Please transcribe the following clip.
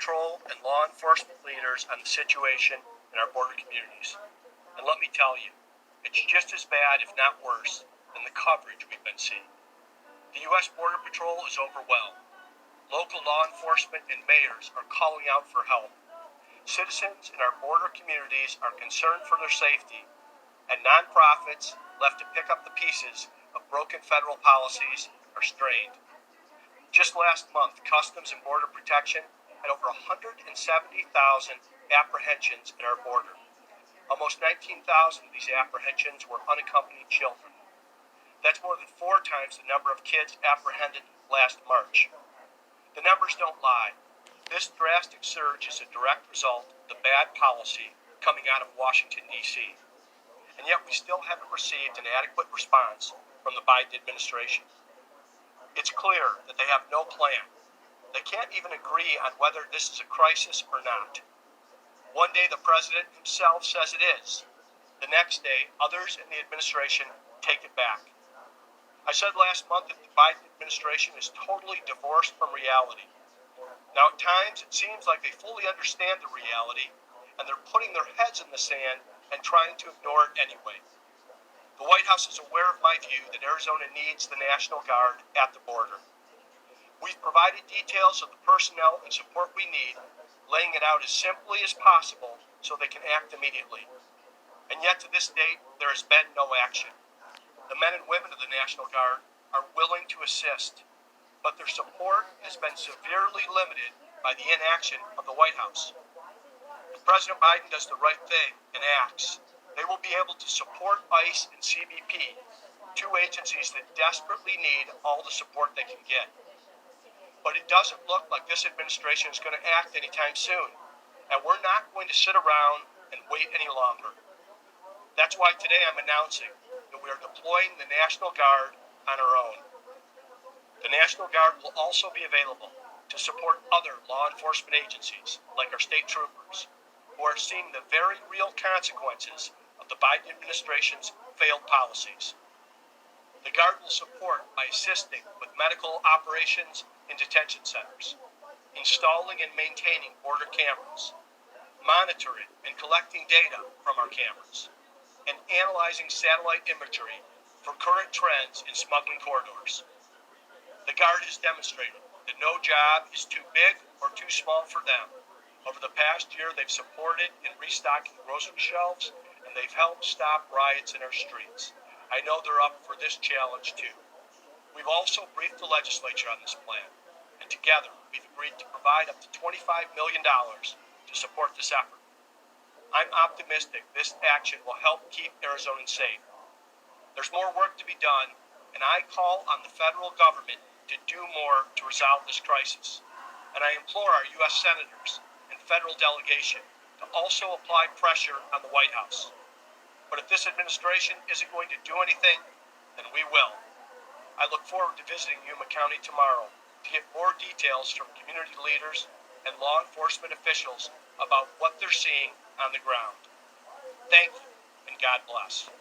Patrol and law enforcement leaders on the situation in our border communities. And let me tell you, it's just as bad, if not worse, than the coverage we've been seeing. The U.S. Border Patrol is overwhelmed. Local law enforcement and mayors are calling out for help. Citizens in our border communities are concerned for their safety, and nonprofits left to pick up the pieces of broken federal policies are strained. Just last month, Customs and Border Protection had over 170,000 apprehensions at our border. Almost 19,000 of these apprehensions were unaccompanied children. That's more than 4 times the number of kids apprehended last March. The numbers don't lie. This drastic surge is a direct result of the bad policy coming out of Washington, D.C. And yet we still haven't received an adequate response from the Biden administration. It's clear that they have no plan. They can't even agree on whether this is a crisis or not. One day the president himself says it is. The next day, others in the administration take it back. I said last month that the Biden administration is totally divorced from reality. Now, at times, it seems like they fully understand the reality, and they're putting their heads in the sand and trying to ignore it anyway. The White House is aware of my view that Arizona needs the National Guard at the border. We've provided details of the personnel and support we need, laying it out as simply as possible so they can act immediately. And yet to this date, there has been no action. The men and women of the National Guard are willing to assist, but their support has been severely limited by the inaction of the White House. If President Biden does the right thing and acts, they will be able to support ICE and CBP, 2 agencies that desperately need all the support they can get. But it doesn't look like this administration is going to act anytime soon, and we're not going to sit around and wait any longer. That's why today I'm announcing that we are deploying the National Guard on our own. The National Guard will also be available to support other law enforcement agencies, like our state troopers, who are seeing the very real consequences of the Biden administration's failed policies. The Guard will support by assisting with medical operations in detention centers, installing and maintaining border cameras, monitoring and collecting data from our cameras, and analyzing satellite imagery for current trends in smuggling corridors. The Guard has demonstrated that no job is too big or too small for them. Over the past year, they've supported in restocking grocery shelves, and they've helped stop riots in our streets. I know they're up for this challenge too. We've also briefed the legislature on this plan, and together we've agreed to provide up to $25 million to support this effort. I'm optimistic this action will help keep Arizonans safe. There's more work to be done, and I call on the federal government to do more to resolve this crisis. And I implore our U.S. senators and federal delegation to also apply pressure on the White House. But if this administration isn't going to do anything, then we will. I look forward to visiting Yuma County tomorrow to get more details from community leaders and law enforcement officials about what they're seeing on the ground. Thank you, and God bless.